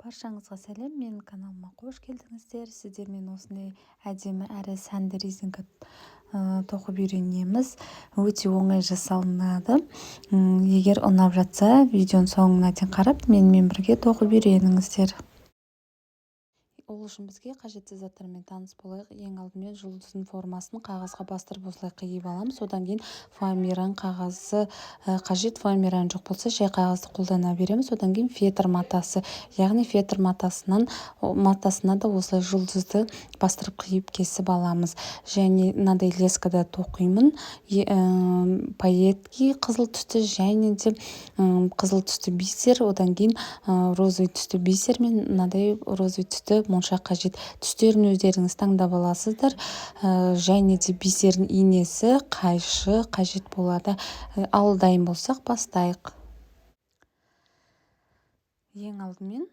Баршаңызға сәлем, менің каналыма қош келдіңіздер. Сіздермен осындай әдемі әрі сәнді резинка тоқып үйренеміз. Өте оңай жасалынады. Егер ұнап жатса, видеоның соңына дейін қарап, менімен бірге тоқып үйреніңіздер. Ол үшін бізге қажетті заттармен таныс болайық. Ең алдымен жұлдыздың формасын қағазға бастырып осылай қиып аламыз. Одан кейін фоамиран қағазы қажет. Фоамиран жоқ болса, жай қағазды қолдана береміз. Одан кейін фетр матасы, яғни фетр матасына да осылай жұлдызды бастырып қиып кесіп аламыз. Және мынадай лескада тоқимын. Пайетки қызыл түсті және де қызыл түсті бисер, одан кейін розовый түсті бисер мен мынадай розовый түсті моншақ қажет. Түстерін өздеріңіз таңдап аласыздар. Және де бисердің инесі, қайшы қажет болады. Ал дайын болсақ, бастайық. Ең алдымен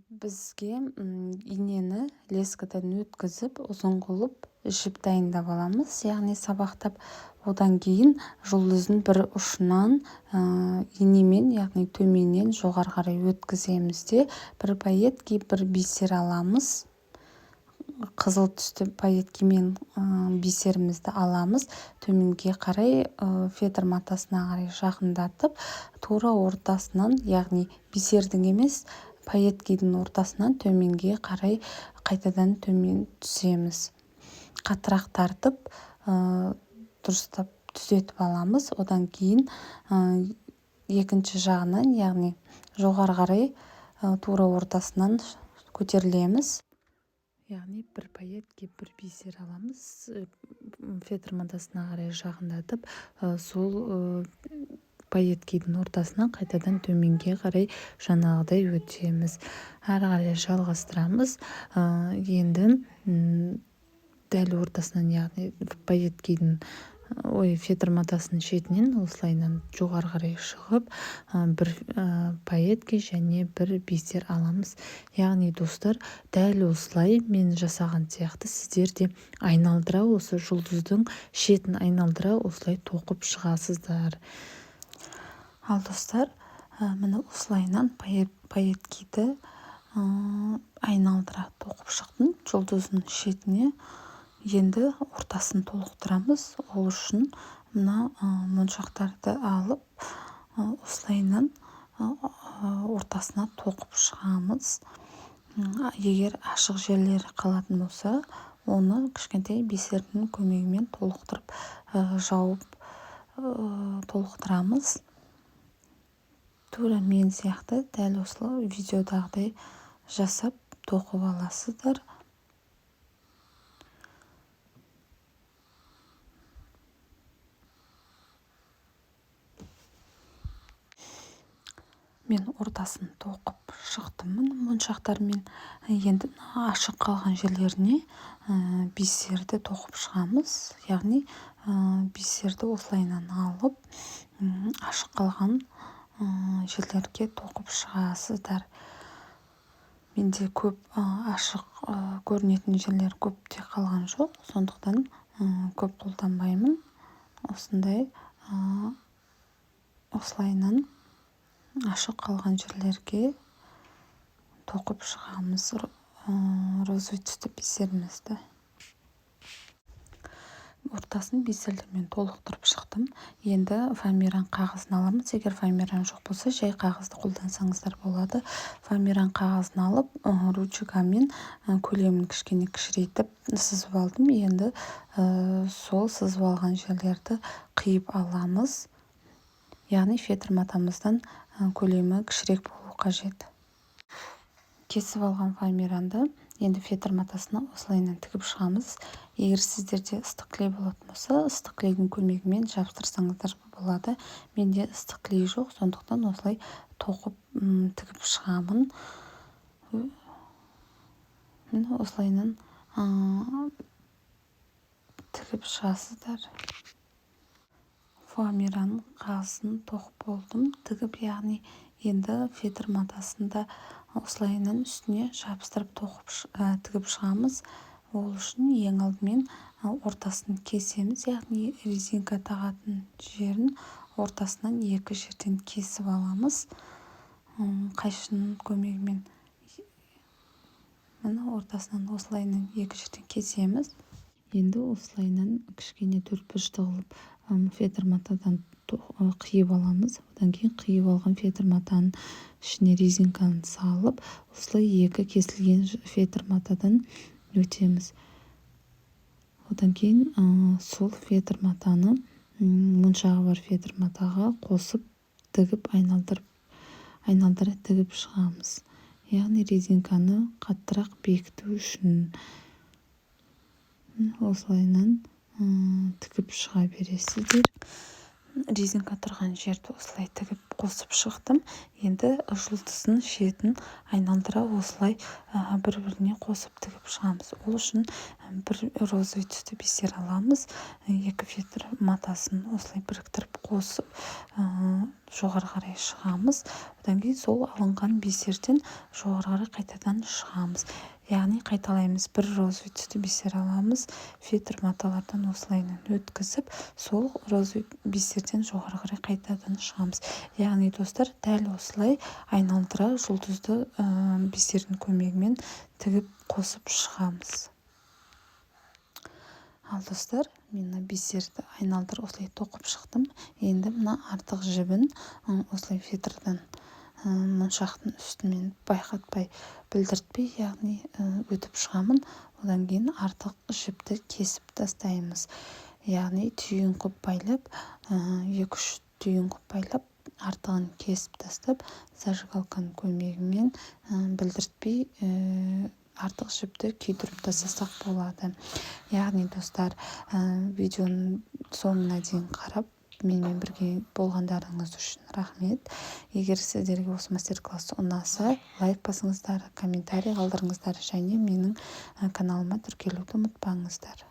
бізге инені лескадан өткізіп, ұзын қылып жіп дайындап аламыз, яғни сабақтап. Одан кейін жұлдыздың бір ұшынан инемен, яғни төменнен жоғары қарай өткіземіз де бір пайетки, бір бисер аламыз. Қызыл түсті пайеткимен бисерімізді аламыз. Төменге қарай фетр матасына қарай жақындатып, тура ортасынан, яғни бисердің емес, пайеткидің ортасынан төменге қарай қайтадан төмен түсеміз. Қатырақ тартып, дұрыстап түзетіп аламыз. Одан кейін екінші жағынан, яғни жоғары қарай тура ортасынан көтерілеміз. Яғни бір пайетки, бір бисер аламыз. Фетр матасына қарай жақындатып, сол пайеткидің ортасынан қайтадан төменге қарай жаңағыдай өтеміз. Әрі қарай жалғастырамыз. Енді дәл ортасынан, яғни пайеткидің фетр матасының шетінен осылайынан жоғары қарай шығып, бір пайетки және бір бисер аламыз. Яғни достар, дәл осылай мен жасаған сияқты сіздер де айналдыра, осы жұлдыздың шетін айналдыра осылай тоқып шығасыздар. Ал достар, міне осылайынан пайеткиді айналдыра тоқып шықтым жұлдыздың шетіне. Енді ортасын толықтырамыз. Ол үшін мына моншақтарды алып, осылайынан ортасына тоқып шығамыз. Егер ашық жерлері қалатын болса, оны кішкентай бисердің көмегімен толықтырып, жауып толықтырамыз. Тура мен сияқты дәл осылай видеодағыдай жасап тоқып аласыздар. Мен ортасын тоқып шықтым моншақтармен. Енді ашық қалған жерлеріне бисерді тоқып шығамыз. Яғни бисерді осылайынан алып, ашық қалған жерлерге тоқып шығасыздар. Менде көп ашық көрінетін жерлер көп те қалған жоқ, сондықтан көп қолданбаймын. Осылайынан ашық қалған жерлерге тоқып шығамыз розовый түсті бисерімізді. Ортасын бисерлермен толықтырып шықтым. Енді фоамиран қағазын аламыз. Егер фоамиран жоқ болса, жай қағазды қолдансаңыздар болады. Фоамиран қағазын алып, ручкамен көлемін кішкене кішірейтіп сызып алдым. Енді сол сызып алған жерлерді қиып аламыз. Яғни фетр матамыздан көлемі кішірек болу қажет. Кесіп алған фоамиранды енді фетр матасына осылайынан тігіп шығамыз. Егер сіздерде ыстық клей болатын болса, ыстық клейдің көмегімен жабыстырсаңыздар болады. Менде ыстық клей жоқ, сондықтан осылай тоқып тігіп шығамын. Осылайынан тігіп шығасыздар. Фоамиран қағазын тоқып болдым, тігіп, яғни енді фетр матасында осылайынан үстіне жабыстырып тігіп шығамыз. Ол үшін ең алдымен ортасын кесеміз, яғни резинка тағатын жерін ортасынан екі жерден кесіп аламыз. Қайшының көмегімен мына ортасынан осылайынан екі жерден кесеміз. Енді осылайынан кішкене төртбұрышты қылып фетр матадан қиып аламыз. Одан кейін қиып алған фетр матаның ішіне резинканы салып, осылай екі кесілген фетр матадан өтеміз. Одан кейін сол фетр матаны моншағы бар фетр матаға қосып тігіп айналдыра тігіп шығамыз. Яғни резинканы қаттырақ бекіту үшін осылайынан тігіп шыға бересіздер. Резинка тұрған жерді осылай тігіп қосып шықтым. Енді жұлдыздың шетін айналдыра осылай бір-біріне қосып тігіп шығамыз. Ол үшін бір розовый түсті бисер аламыз. Екі фетр матасын осылай біріктіріп қосып жоғары қарай шығамыз. Одан кейін сол алынған бисерден жоғары қарай қайтадан шығамыз. Яғни қайталаймыз. Бір розовый түсті бисер аламыз. Фетр маталардан осылайынан өткізіп, сол розовый бисерден жоғары қарай қайтадан шығамыз. Яғни достар, дәл осылай айналдыра жұлдызды бисердің көмегімен тігіп қосып шығамыз. Ал достар, мен бисерді айналдырып осылай тоқып шықтым. Енді мына артық жібін осылай фетрдан моншақтың үстімен байқатпай, білдіртпей, яғни өтіп шығамын. Одан кейін артық жіпті кесіп тастаймыз. Яғни түйін қып байлап, 2-3 түйін қып байлап, артығын кесіп тастап, зажигалканың көмегімен білдіртпей артық жіпті күйдіріп тастасақ болады. Яғни достар, видеоның соңына дейін қарап, менімен бірге болғандарыңыз үшін рахмет. Егер сіздерге осы мастер-класс ұнаса, лайк басыңыздар, комментарий қалдырыңыздар және менің каналыма тіркелуді ұмытпаңыздар.